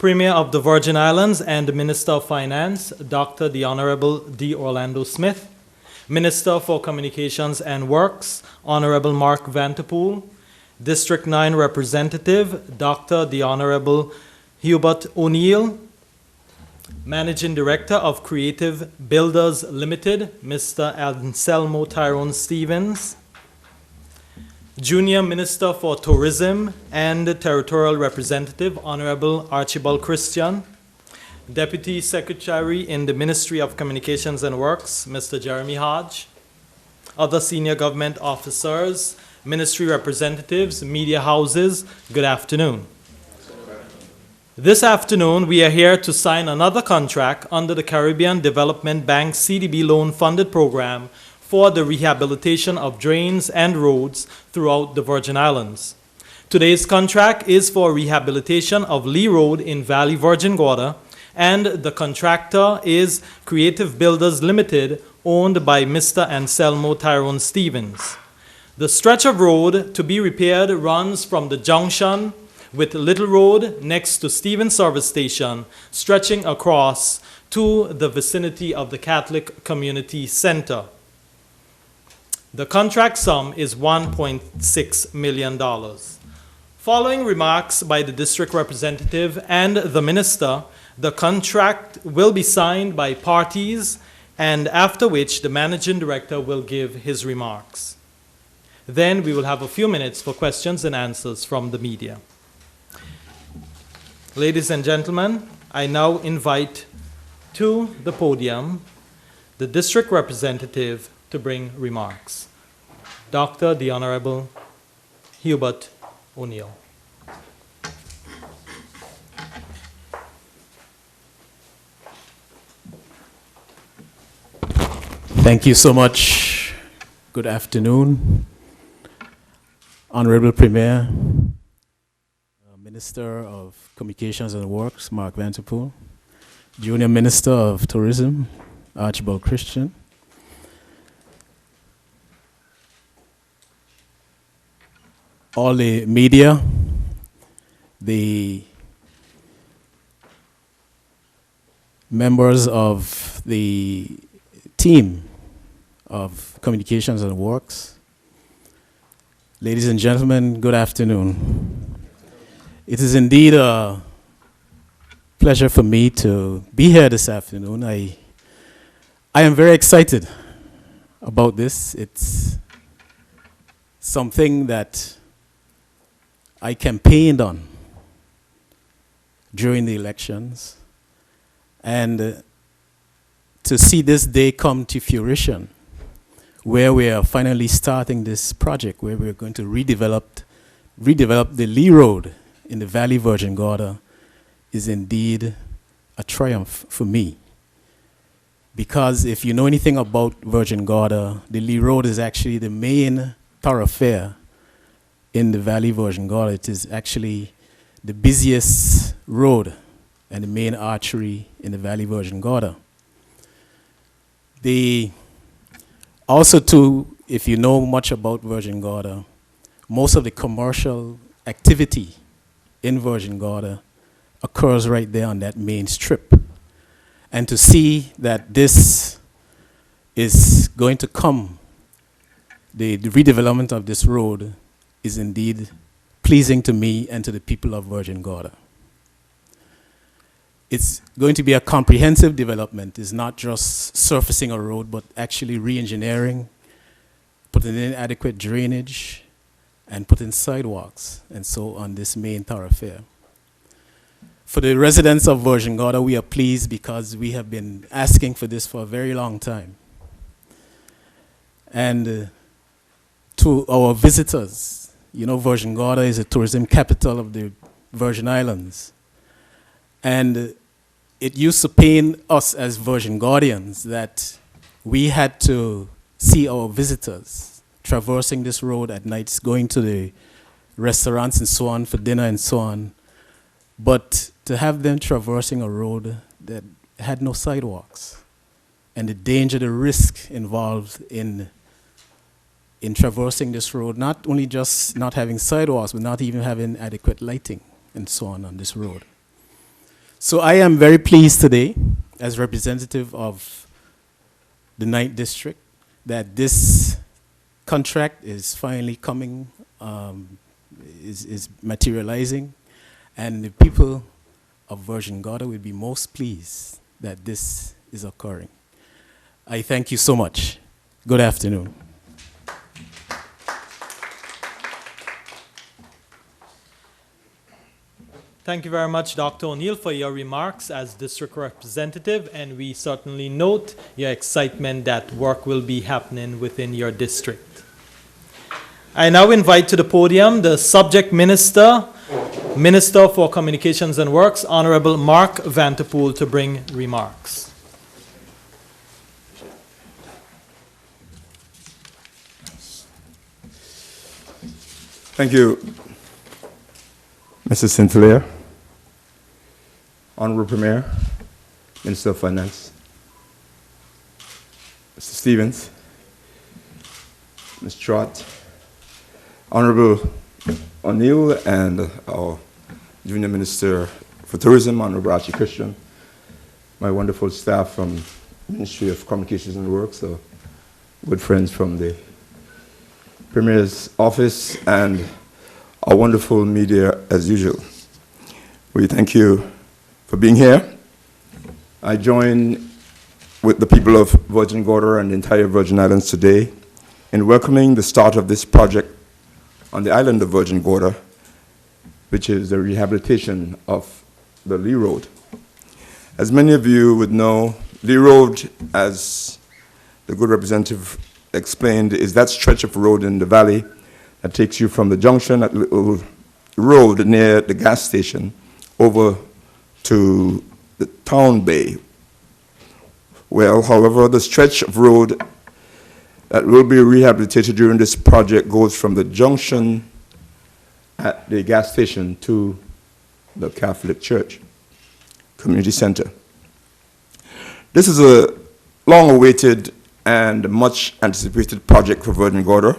Premier of the Virgin Islands and Minister of Finance, Dr. the Honorable D. Orlando Smith, Minister for Communications and Works, Honorable Mark Vanterpool, District 9 Representative, Dr. the Honorable Hubert ONeill, Managing Director of Creative Builders Limited, Mr. Anselmo Tyrone Stevens, Junior Minister for Tourism and Territorial Representative, Honorable Archibald Christian, Deputy Secretary in the Ministry of Communications and Works, Mr. Jeremy Hodge, other senior government officers, ministry representatives, media houses, good afternoon. This afternoon, we are here to sign another contract under the Caribbean Development Bank CDB loan-funded program for the rehabilitation of drains and roads throughout the Virgin Islands. Today's contract is for rehabilitation of Lee Road in Valley Virgin Gorda, and the contractor is Creative Builders Limited, owned by Mr. Anselmo Tyrone Stevens. The stretch of road to be repaired runs from the junction with Little Road next to Stevens Service Station, stretching across to the vicinity of the Catholic Community Center. The contract sum is $1.6 million. Following remarks by the district representative and the minister, the contract will be signed by parties, and after which the managing director will give his remarks. Then we will have a few minutes for questions and answers from the media. Ladies and gentlemen, I now invite to the podium the district representative to bring remarks. Dr. the Honorable Hubert ONeill. Thank you so much. Good afternoon. Honorable Premier, Minister of Communications and Works, Mark Vanterpool, Junior Minister of Tourism, Archibald Christian, all the media, the members of the team of Communications and Works, ladies and gentlemen, good afternoon. It is indeed a pleasure for me to be here this afternoon. I am very excited about this. It's something that I campaigned on during the elections, and to see this day come to fruition, where we are finally starting this project, where we're going to redevelop the Lee Road in the Valley Virgin Gorda, is indeed a triumph for me. Because if you know anything about Virgin Gorda, the Lee Road is actually the main thoroughfare in the Valley Virgin Gorda. It is actually the busiest road and the main artery in the Valley Virgin Gorda. Also too, if you know much about Virgin Gorda, most of the commercial activity in Virgin Gorda occurs right there on that main strip. And to see that this is going to come, the redevelopment of this road is indeed pleasing to me and to the people of Virgin Gorda. It's going to be a comprehensive development. It's not just surfacing a road, but actually re-engineering, putting in adequate drainage, and putting sidewalks, and so on this main thoroughfare. For the residents of Virgin Gorda, we are pleased because we have been asking for this for a very long time. And to our visitors, you know, Virgin Gorda is a tourism capital of the Virgin Islands. And it used to pain us as Virgin Gordians that we had to see our visitors traversing this road at nights, going to the restaurants and so on for dinner and so on. But to have them traversing a road that had no sidewalks, and the danger, the risk involved in traversing this road, not only just not having sidewalks, but not even having adequate lighting and so on this road. So I am very pleased today, as representative of the 9th District, that this contract is finally coming, is materializing, and the people of Virgin Gorda will be most pleased that this is occurring. I thank you so much. Good afternoon. Thank you very much, Dr. O'Neill, for your remarks as district representative, and we certainly note your excitement that work will be happening within your district. I now invite to the podium the subject minister, Minister for Communications and Works, Honorable Mark Vanterpool, to bring remarks. Thank you, Mr. Sinclair, Honorable Premier, Minister of Finance, Mr. Stevens, Ms. Trott, Honorable O'Neill, and our Junior Minister for Tourism, Honorable Archie Christian, my wonderful staff from Ministry of Communications and Works, so good friends from the Premier's office, and our wonderful media as usual. We thank you for being here. I join with the people of Virgin Gorda and the entire Virgin Islands today in welcoming the start of this project on the island of Virgin Gorda, which is the rehabilitation of the Lee Road. As many of you would know, Lee Road, as the good representative explained, is that stretch of road in the valley that takes you from the junction at Little Road near the gas station over to the town bay. Well, however, the stretch of road that will be rehabilitated during this project goes from the junction at the gas station to the Catholic Church Community Center. This is a long-awaited and much anticipated project for Virgin Gorda.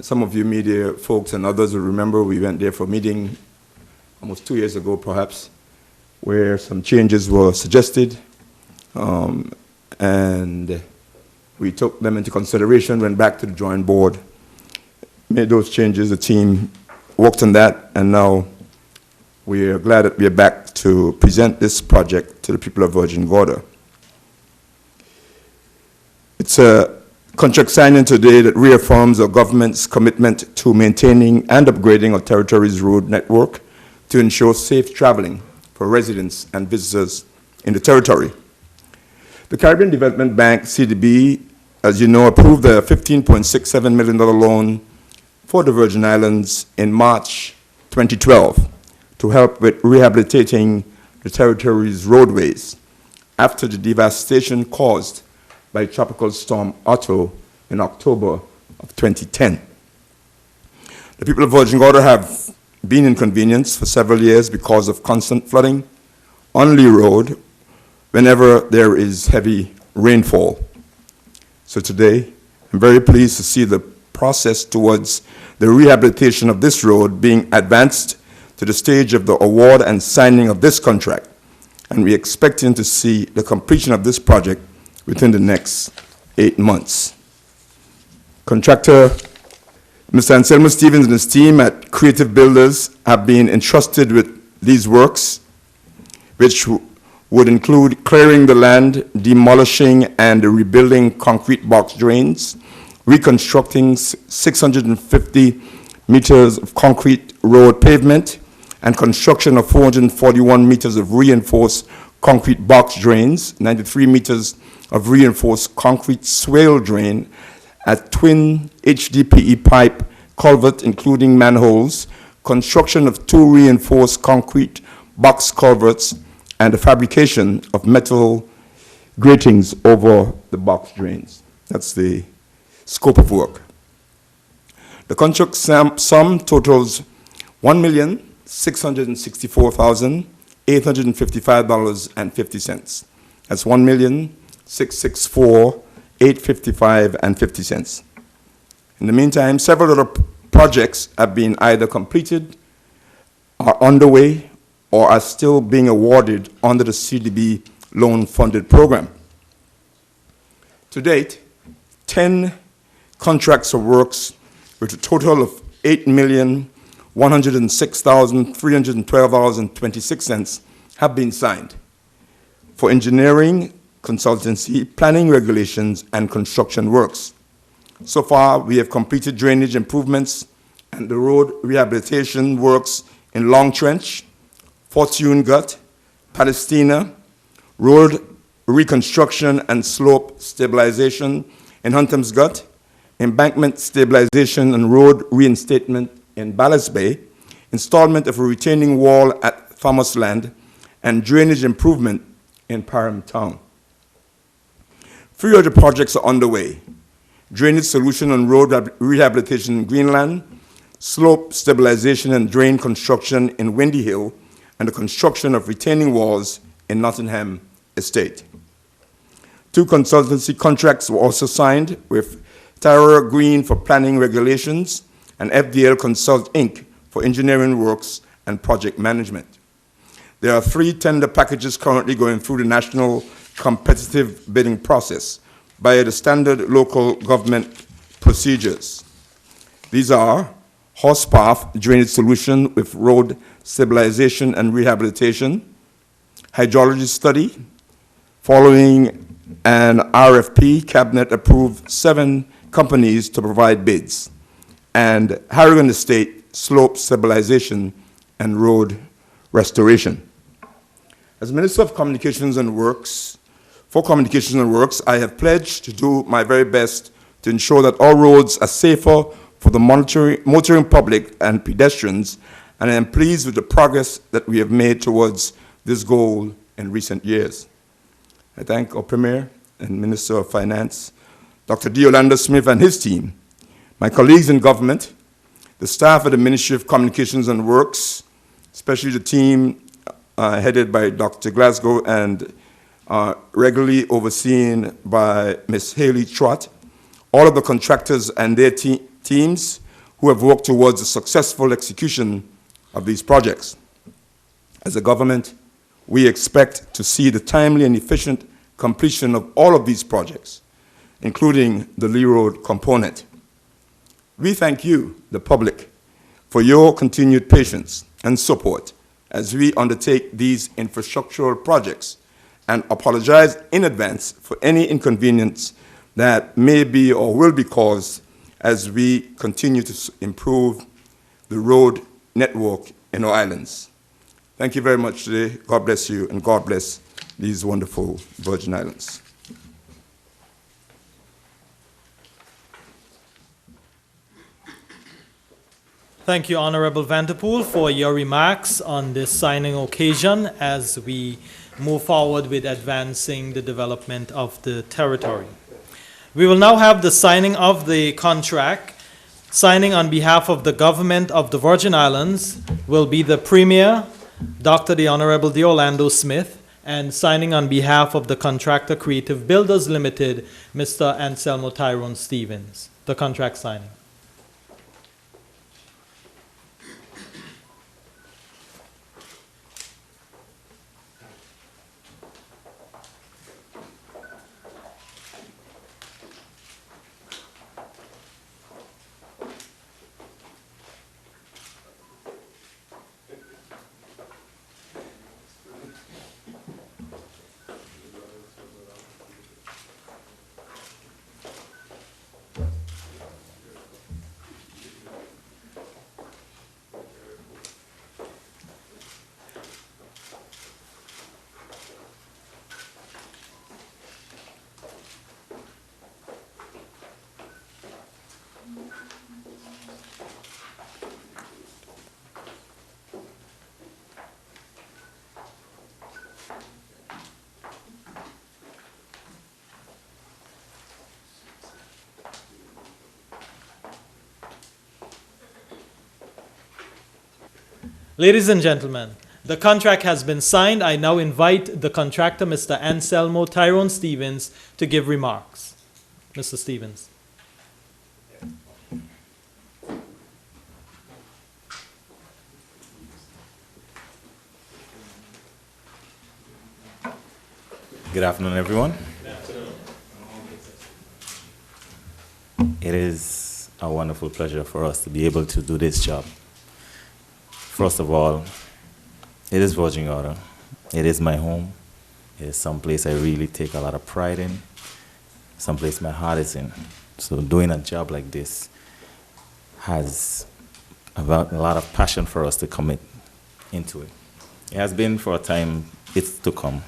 Some of you media folks and others will remember we went there for a meeting almost 2 years ago perhaps, where some changes were suggested, and we took them into consideration, went back to the drawing board, made those changes, the team worked on that, and now we are glad that we are back to present this project to the people of Virgin Gorda. It's a contract signing today that reaffirms our government's commitment to maintaining and upgrading our territory's road network to ensure safe traveling for residents and visitors in the territory. The Caribbean Development Bank, CDB, as you know, approved a $15.67 million loan for the Virgin Islands in March 2012 to help with rehabilitating the territory's roadways after the devastation caused by Tropical Storm Otto in October of 2010. The people of Virgin Gorda have been inconvenienced for several years because of constant flooding on Lee Road whenever there is heavy rainfall. So today, I'm very pleased to see the process towards the rehabilitation of this road being advanced to the stage of the award and signing of this contract. And we're expecting to see the completion of this project within the next 8 months. Contractor Mr. Anselmo Stevens and his team at Creative Builders have been entrusted with these works, which would include clearing the land, demolishing and rebuilding concrete box drains, reconstructing 650 meters of concrete road pavement, and construction of 441 meters of reinforced concrete box drains, 93 meters of reinforced concrete swale drain, a twin HDPE pipe culvert including manholes, construction of 2 reinforced concrete box culverts, and the fabrication of metal gratings over the box drains. That's the scope of work. The contract sum totals $1,664,855.50. That's $1,664,855.50. In the meantime, several other projects have been either completed, are underway, or are still being awarded under the CDB loan-funded program. To date, 10 contracts of works with a total of $8,106,312.26 have been signed for engineering, consultancy, planning regulations, and construction works. So far, we have completed drainage improvements and the road rehabilitation works in Long Trench, Fortune Gut, Palestina, road reconstruction and slope stabilization in Huntom's Gut, embankment stabilization and road reinstatement in Ballast Bay, installment of a retaining wall at Farmers Land, and drainage improvement in Parham Town. 3 other projects are underway: drainage solution and road rehabilitation in Greenland, slope stabilization and drain construction in Windy Hill, and the construction of retaining walls in Nottingham Estate. 2 consultancy contracts were also signed with Tyrone Green for planning regulations and FDL Consult Inc. for engineering works and project management. There are 3 tender packages currently going through the national competitive bidding process via the standard local government procedures. These are Horsepath Drainage Solution with road stabilization and rehabilitation, hydrology study. Following an RFP, Cabinet approved 7 companies to provide bids, and Harrigan Estate slope stabilization and road restoration. As Minister of Communications and Works, for Communications and Works, I have pledged to do my very best to ensure that all roads are safer for the motoring public and pedestrians, and I am pleased with the progress that we have made towards this goal in recent years. I thank our Premier and Minister of Finance, Dr. D. Orlando Smith and his team, my colleagues in government, the staff at the Ministry of Communications and Works, especially the team headed by Dr. Glasgow and regularly overseen by Ms. Haley Trott, all of the contractors and their teams who have worked towards the successful execution of these projects. As a government, we expect to see the timely and efficient completion of all of these projects, including the Lee Road component. We thank you, the public, for your continued patience and support as we undertake these infrastructural projects, and apologize in advance for any inconvenience that may be or will be caused as we continue to improve the road network in our islands. Thank you very much today. God bless you, and God bless these wonderful Virgin Islands. Thank you, Honorable Vanterpool, for your remarks on this signing occasion as we move forward with advancing the development of the territory. We will now have the signing of the contract. Signing on behalf of the government of the Virgin Islands will be the Premier, Dr. the Honorable D. Orlando Smith, and signing on behalf of the contractor Creative Builders Limited, Mr. Anselmo Tyrone Stevens. The contract signing. Ladies and gentlemen, the contract has been signed. I now invite the contractor, Mr. Anselmo Tyrone Stevens, to give remarks. Mr. Stevens. Good afternoon, everyone. It is a wonderful pleasure for us to be able to do this job. First of all, it is Virgin Gorda. It is my home. It is someplace I really take a lot of pride in, someplace my heart is in. So doing a job like this has a lot of passion for us to commit into it. It has been for a time, it's to come.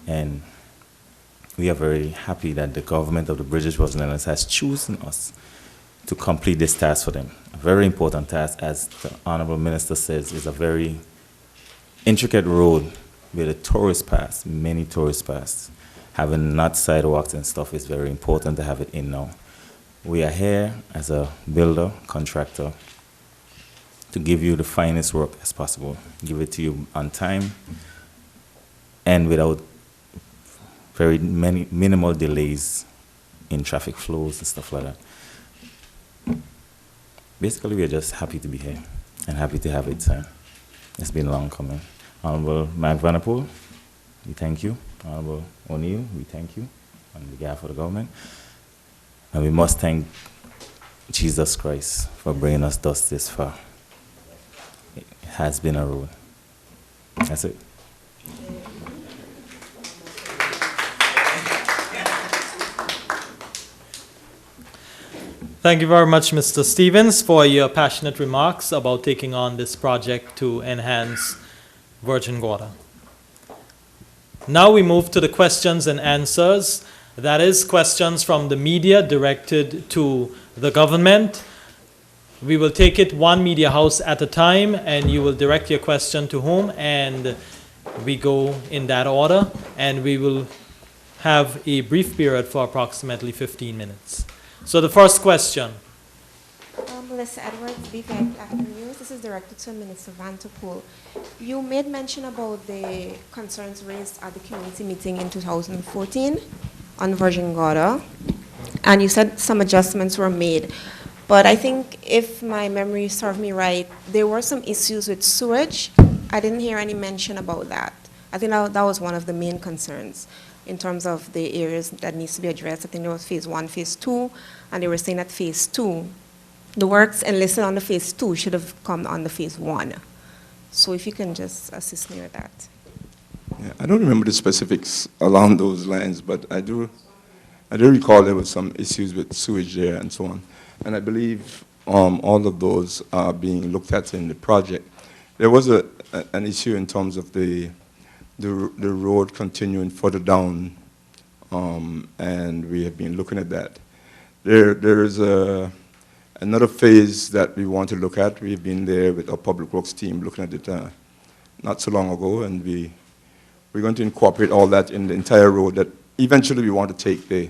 And we are very happy that the government of the British Virgin Islands has chosen us to complete this task for them. A very important task, as the Honorable Minister says, is a very intricate road with a tourist pass, many tourist paths. Having not sidewalks and stuff is very important to have it in now. We are here as a builder, contractor, to give you the finest work as possible, give it to you on time and without very minimal delays in traffic flows and stuff like that. Basically, we're just happy to be here and happy to have it signed. It's been long coming. Honorable Mark Vanderpool, we thank you. Honorable O'Neill, we thank you on behalf of the government. And we must thank Jesus Christ for bringing us thus this far. It has been a road. That's it. Thank you very much, Mr. Stevens, for your passionate remarks about taking on this project to enhance Virgin Gorda. Now we move to the questions and answers. That is, questions from the media directed to the government. We will take it one media house at a time, and you will direct your question to whom, and we go in that order, and we will have a brief period for approximately 15 minutes. So the first question. Melissa Edwards, B5 Afternoon News. This is directed to Minister Vanderpool. You made mention about the concerns raised at the community meeting in 2014 on Virgin Gorda, and you said some adjustments were made. But I think, if my memory serves me right, there were some issues with sewage. I didn't hear any mention about that. I think that was one of the main concerns in terms of the areas that needs to be addressed. I think there was phase 1, phase 2, and they were saying that phase 2, the works enlisted on the phase 2 should have come on the phase 1. So if you can just assist me with that. Yeah, I don't remember the specifics along those lines, but I do recall there were some issues with sewage there and so on. And I believe all of those are being looked at in the project. There was an issue in terms of the road continuing further down, and we have been looking at that. There is another phase that we want to look at. We've been there with our public works team looking at it not so long ago, and we're going to incorporate all that in the entire road. That eventually we want to take the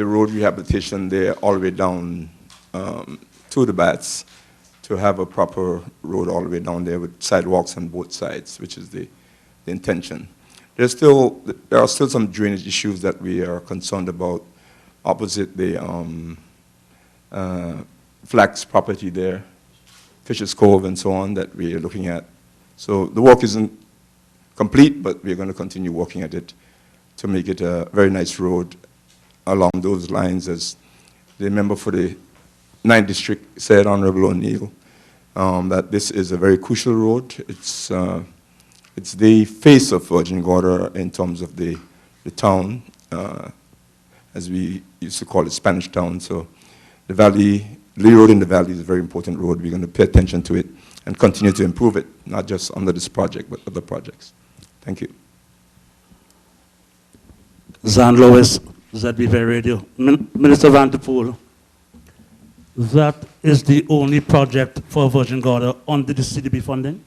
road rehabilitation there all the way down to the Bats, to have a proper road all the way down there with sidewalks on both sides, which is the intention. There are still some drainage issues that we are concerned about opposite the Flax property there, Fisher's Cove and so on, that we are looking at. So the work isn't complete, but we're going to continue working at it to make it a very nice road along those lines. As the member for the 9th District said, Honorable O'Neill, that this is a very crucial road. It's the face of Virgin Gorda in terms of the town, as we used to call it, Spanish Town. So the valley, Lee Road in the valley is a very important road. We're going to pay attention to it and continue to improve it, not just under this project, but other projects. Thank you. Zan Lois, ZBV Radio. Minister Vanderpool, that is the only project for Virgin Gorda under the CDP funding?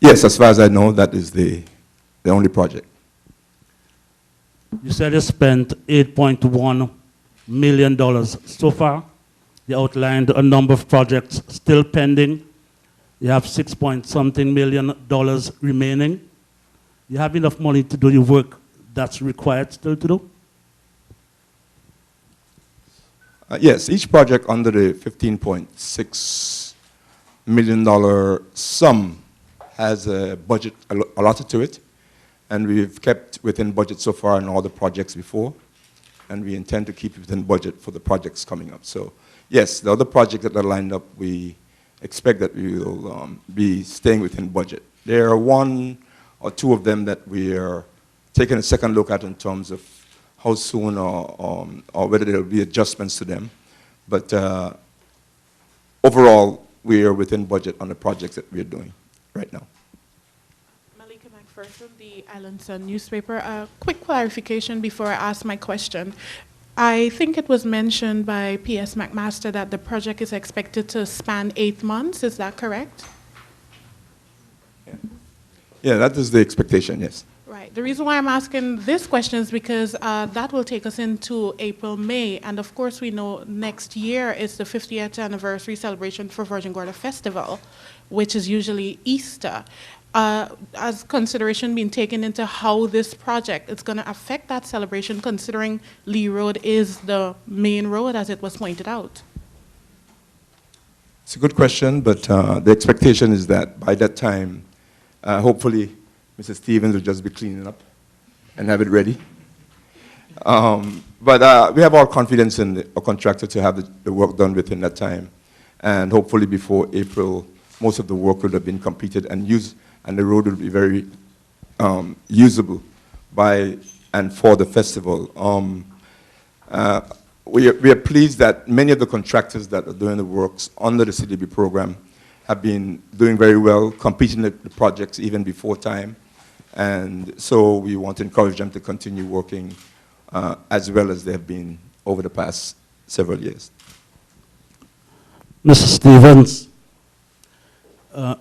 Yes, as far as I know, that is the only project. You said you spent $8.1 million so far. You outlined a number of projects still pending. You have $6-point-something million remaining. You have enough money to do your work that's required still to do? Yes, each project under the $15.6 million sum has a budget allotted to it, and we've kept within budget so far in all the projects before, and we intend to keep within budget for the projects coming up. So yes, the other projects that are lined up, we expect that we will be staying within budget. There are one or two of them that we are taking a second look at in terms of how soon or whether there will be adjustments to them. But overall, we are within budget on the projects that we are doing right now. Malika McPherson, the Island Sun newspaper. A quick clarification before I ask my question. I think it was mentioned by P.S. McMaster that the project is expected to span 8 months. Is that correct? Yeah, that is the expectation, yes. Right. The reason why I'm asking this question is because that will take us into April, May, and of course we know next year is the 50th anniversary celebration for Virgin Gorda Festival, which is usually Easter. Has consideration been taken into how this project is going to affect that celebration, considering Lee Road is the main road, as it was pointed out? It's a good question, but the expectation is that by that time, hopefully, Mrs. Stevens will just be cleaning up and have it ready. But we have all confidence in our contractor to have the work done within that time. And hopefully before April, most of the work will have been completed and the road will be very usable by and for the festival. We are pleased that many of the contractors that are doing the works under the CDP program have been doing very well, completing the projects even before time. And so we want to encourage them to continue working as well as they have been over the past several years. Mr. Stevens, the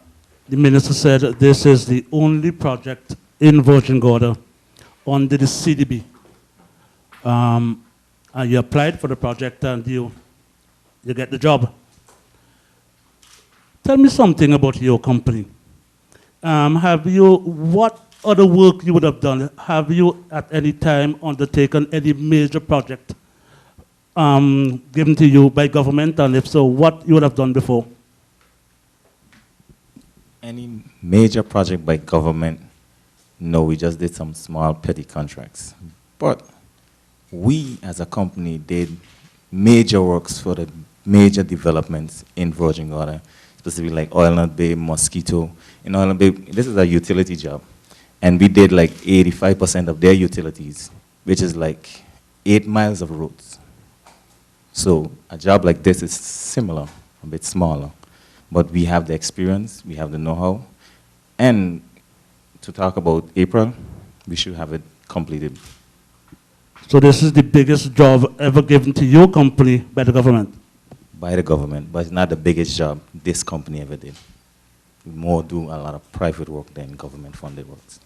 minister said this is the only project in Virgin Gorda under the CDB. And you applied for the project and you get the job. Tell me something about your company. What other work you would have done? Have you at any time undertaken any major project given to you by government? And if so, what you would have done before? Any major project by government? No, we just did some small petty contracts. But we as a company did major works for the major developments in Virgin Gorda, specifically like Oil Bay, Mosquito. In Oil Bay, this is a utility job. And we did like 85% of their utilities, which is like 8 miles of roads. So a job like this is similar, a bit smaller. But we have the experience, we have the know-how. And to talk about April, we should have it completed. So this is the biggest job ever given to your company by the government? By the government, but it's not the biggest job this company ever did. We more do a lot of private work than government-funded works.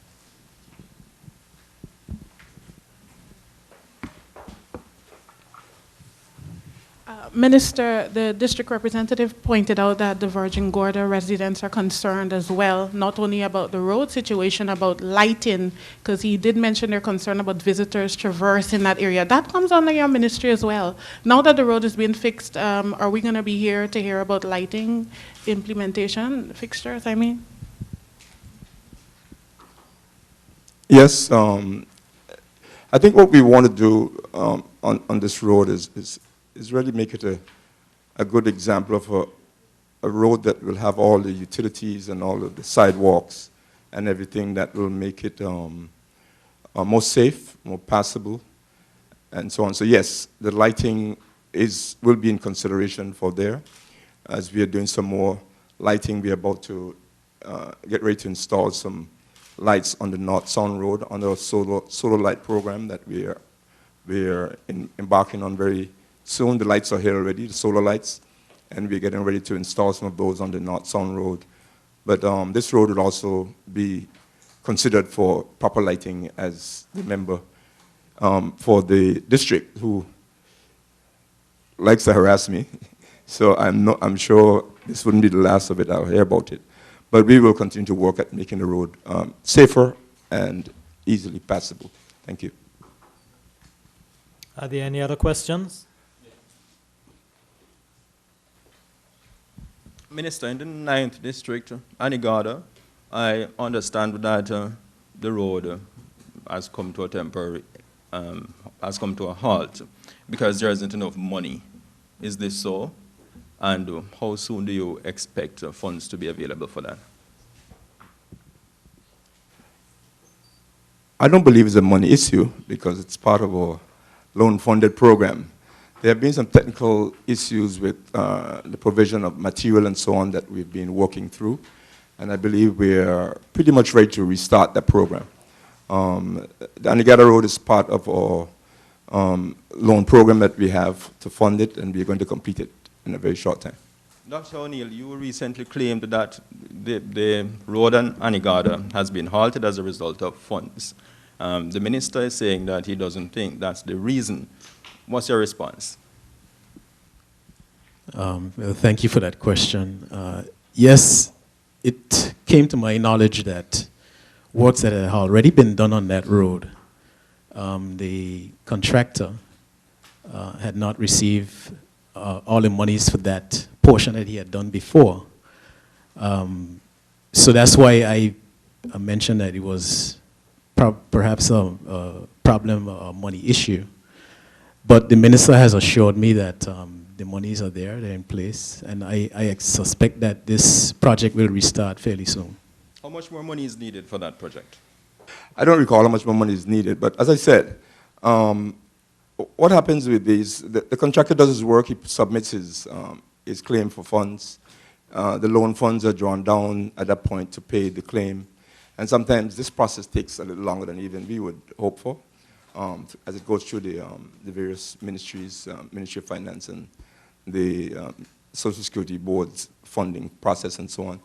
Minister, the district representative pointed out that the Virgin Gorda residents are concerned as well, not only about the road situation, about lighting, because he did mention their concern about visitors traversing that area. That comes under your ministry as well. Now that the road is being fixed, are we going to be here to hear about lighting implementation, fixtures, I mean? Yes, I think what we want to do on this road is really make it a good example of a road that will have all the utilities and all of the sidewalks and everything that will make it more safe, more passable, and so on. So yes, the lighting will be in consideration for there. As we are doing some more lighting, we are about to get ready to install some lights on the North Sound Road under a solar light program that we are embarking on very soon. The lights are here already, the solar lights, and we're getting ready to install some of those on the North Sound Road. But this road will also be considered for proper lighting, as the member for the district who likes to harass me. So I'm sure this wouldn't be the last of it. I'll hear about it. But we will continue to work at making the road safer and easily passable. Thank you. Are there any other questions? Minister, in the 9th district, Angada, I understand that the road has come to a temporary, has come to a halt because there isn't enough money. Is this so? And how soon do you expect funds to be available for that? I don't believe it's a money issue because it's part of our loan-funded program. There have been some technical issues with the provision of material and so on that we've been working through, and I believe we're pretty much ready to restart that program. The Angada Road is part of our loan program that we have to fund it, and we're going to complete it in a very short time. Dr. O'Neill, you recently claimed that the Rodin Angada has been halted as a result of funds. The minister is saying that he doesn't think that's the reason. What's your response? Well, thank you for that question. Yes, it came to my knowledge that works that had already been done on that road, the contractor had not received all the monies for that portion that he had done before. So that's why I mentioned that it was perhaps a problem, a money issue. But the minister has assured me that the monies are there, they're in place, and I suspect that this project will restart fairly soon. How much more money is needed for that project? I don't recall how much more money is needed, but as I said, what happens with these, the contractor does his work, he submits his claim for funds. The loan funds are drawn down at that point to pay the claim. And sometimes this process takes a little longer than even we would hope for, as it goes through the various ministries, Ministry of Finance and the Social Security Board's funding process and so on.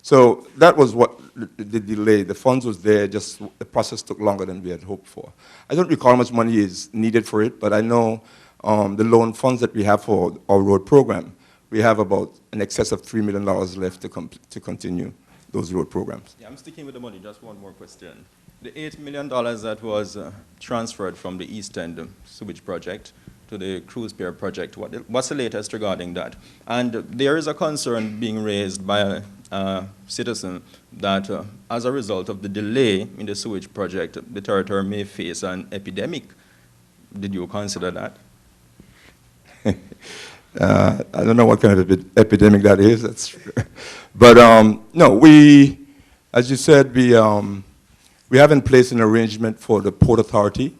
So that was what the delay. The funds was there, just the process took longer than we had hoped for. I don't recall how much money is needed for it, but I know the loan funds that we have for our road program, we have about in excess of $3 million left to continue those road programs. Yeah, I'm sticking with the money. Just one more question. The $8 million that was transferred from the East End Sewage Project to the Cruise Pier Project, what's the latest regarding that? And there is a concern being raised by a citizen that as a result of the delay in the sewage project, the territory may face an epidemic. Did you consider that? I don't know what kind of epidemic that is. That's but no, as you said, we have in place an arrangement for the Port Authority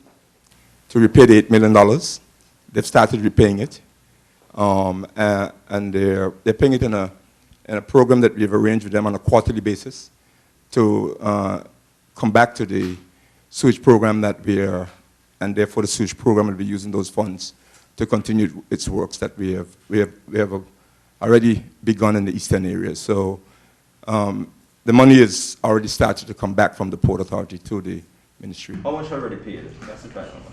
to repay the $8 million. They've started repaying it, and they're paying it in a program that we've arranged with them on a quarterly basis to come back to the sewage program that and therefore the sewage program will be using those funds to continue its works that we have already begun in the eastern area. So the money is already started to come back from the Port Authority to the ministry. How much already paid? That's the final one.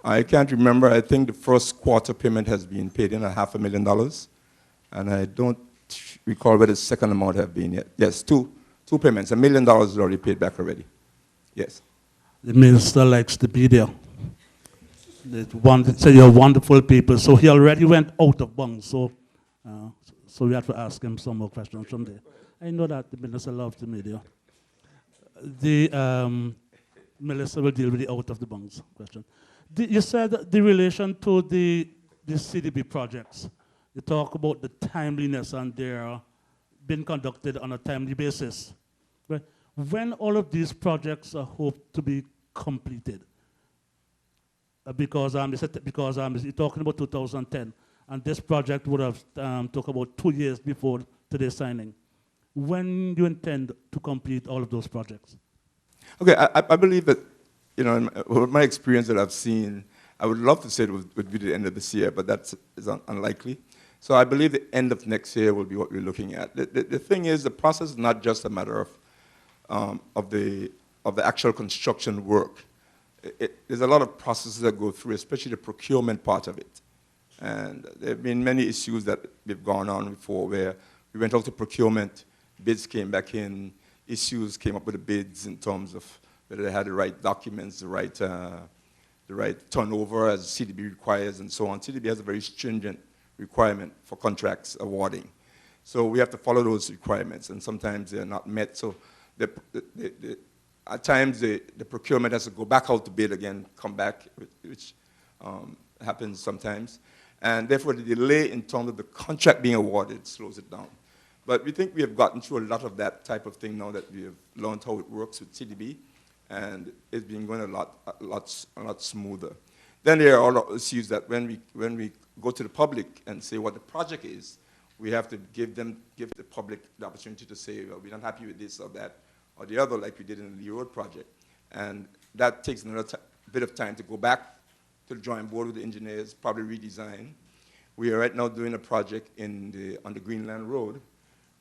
I can't remember. I think the first quarter payment has been paid in $500,000, and I don't recall where the second amount have been yet. Yes, two payments. $1 million is already paid back already. Yes. The minister likes to be there. So you're wonderful people. So he already went out of bounds. So we have to ask him some more questions from there. I know that the minister loves the media. The minister will deal with the out of the bounds question. You said the relation to the CDP projects. You talk about the timeliness and they're being conducted on a timely basis. Right? When all of these projects are hoped to be completed? Because you're talking about 2010, and this project would have took about 2 years before today's signing. When do you intend to complete all of those projects? Okay, I believe that, you know, with my experience that I've seen, I would love to say it would be the end of this year, but that's unlikely. So I believe the end of next year will be what we're looking at. The thing is, the process is not just a matter of the actual construction work. There's a lot of processes that go through, especially the procurement part of it. And there have been many issues that we've gone on before where we went out to procurement, bids came back in, issues came up with the bids in terms of whether they had the right documents, the right turnover as CDP requires and so on. CDP has a very stringent requirement for contracts awarding. So we have to follow those requirements, and sometimes they're not met. So at times the procurement has to go back out to bid again, come back, which happens sometimes. And therefore, the delay in terms of the contract being awarded slows it down. But we think we have gotten through a lot of that type of thing now that we have learned how it works with CDB, and it's been going a lot smoother. Then there are other issues that when we go to the public and say what the project is, we have to give the public the opportunity to say, well, we're not happy with this or that or the other, like we did in the Lee Road project. And that takes another bit of time to go back to the drawing board with the engineers, probably redesign. We are right now doing a project on the Greenland Road,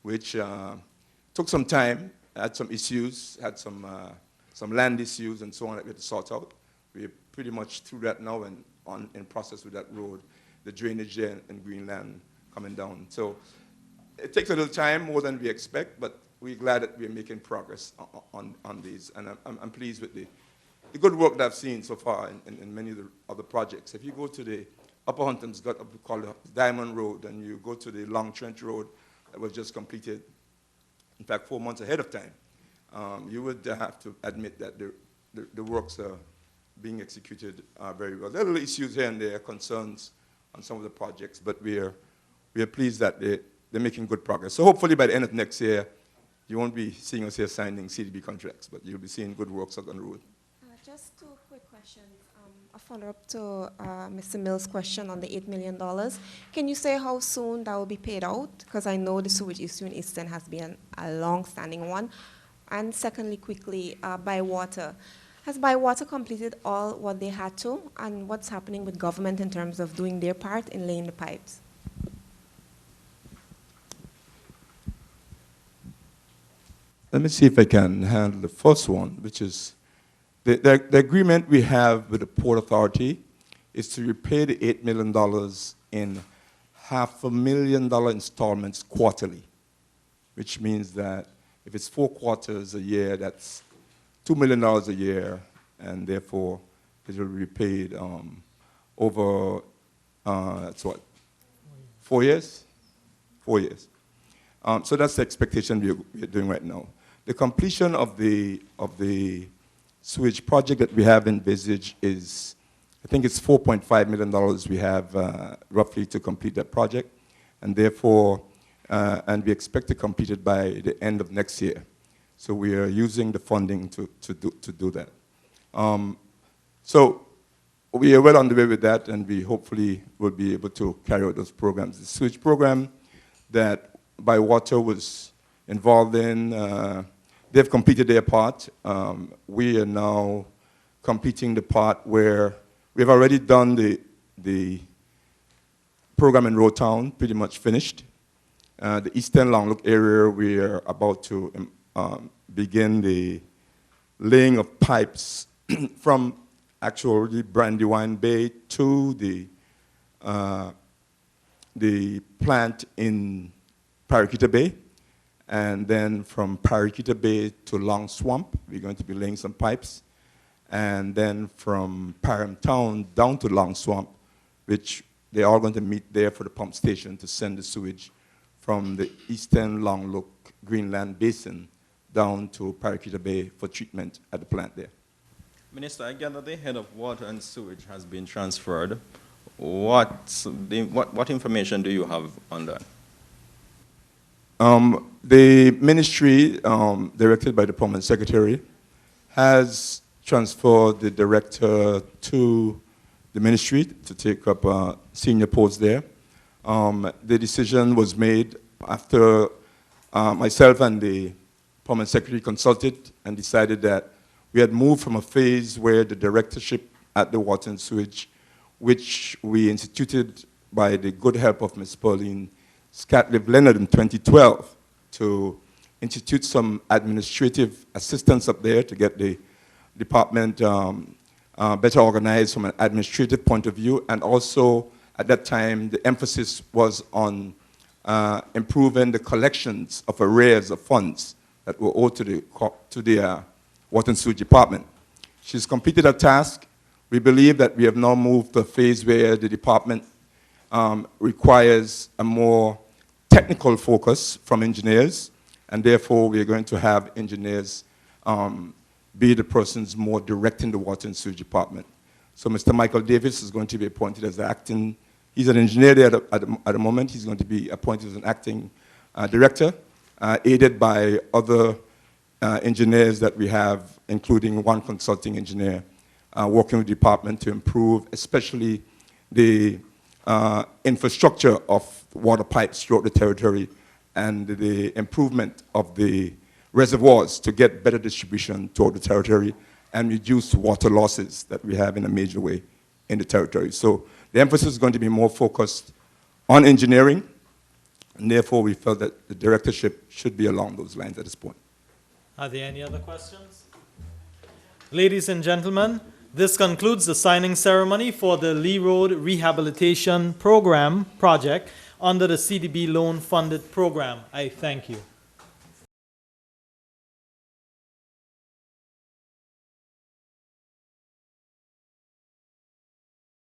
which took some time, had some issues, had some land issues and so on that we had to sort out. We're pretty much through that now and in process with that road, the drainage there in Greenland coming down. So it takes a little time, more than we expect, but we're glad that we're making progress on these. And I'm pleased with the good work that I've seen so far in many of the other projects. If you go to the Upper Hunton's got what we call the Diamond Road, and you go to the Long Trench Road that was just completed, in fact, 4 months ahead of time, you would have to admit that the works are being executed very well. There are little issues here and there, concerns on some of the projects, but we are pleased that they're making good progress. So hopefully by the end of next year, you won't be seeing us here signing CDB contracts, but you'll be seeing good works out on the road. Just two quick questions. A follow-up to Mr. Mills' question on the $8 million. Can you say how soon that will be paid out? Because I know the sewage issue in Eastern has been a long-standing one. And secondly, quickly, Bywater. Has Bywater completed all what they had to? And what's happening with government in terms of doing their part in laying the pipes? Let me see if I can handle the first one, which is the agreement we have with the Port Authority is to repay the $8 million in $500,000 installments quarterly, which means that if it's 4 quarters a year, that's $2 million a year, and therefore it will be repaid over, that's what, 4 years? 4 years. So that's the expectation we're doing right now. The completion of the sewage project that we have envisaged is, I think it's $4.5 million we have roughly to complete that project, and therefore, and we expect to complete it by the end of next year. So we are using the funding to do that. So we are well on the way with that, and we hopefully will be able to carry out those programs. The sewage program that Bywater was involved in, they've completed their part. We are now completing the part where we've already done the program in Road Town, pretty much finished. The Eastern Long Look area, we are about to begin the laying of pipes from actually Brandywine Bay to the plant in Paraquita Bay, and then from Paraquita Bay to Long Swamp, we're going to be laying some pipes, and then from Parham Town down to Long Swamp, which they're all going to meet there for the pump station to send the sewage from the Eastern Long Look Greenland Basin down to Paraquita Bay for treatment at the plant there. Minister, I gather the head of Water and Sewage has been transferred. What information do you have on that? The ministry, directed by the Permanent Secretary, has transferred the director to the ministry to take up a senior post there. The decision was made after myself and the Permanent Secretary consulted and decided that we had moved from a phase where the directorship at the Water and Sewage, which we instituted by the good help of Ms. Pauline Scatliff-Leonard in 2012, to institute some administrative assistance up there to get the department better organized from an administrative point of view, and also at that time the emphasis was on improving the collections of arrears of funds that were owed to the Water and Sewage Department. She's completed her task. We believe that we have now moved to a phase where the department requires a more technical focus from engineers, and therefore we're going to have engineers be the persons more directing the Water and Sewage Department. So Mr. Michael Davis is going to be appointed as the acting, he's an engineer there at the moment, he's going to be appointed as an acting director, aided by other engineers that we have, including one consulting engineer, working with the department to improve especially the infrastructure of water pipes throughout the territory and the improvement of the reservoirs to get better distribution throughout the territory and reduce water losses that we have in a major way in the territory. So the emphasis is going to be more focused on engineering, and therefore we felt that the directorship should be along those lines at this point. Are there any other questions? Ladies and gentlemen, this concludes the signing ceremony for the Lee Road Rehabilitation Program project under the CDB loan funded program. I thank you.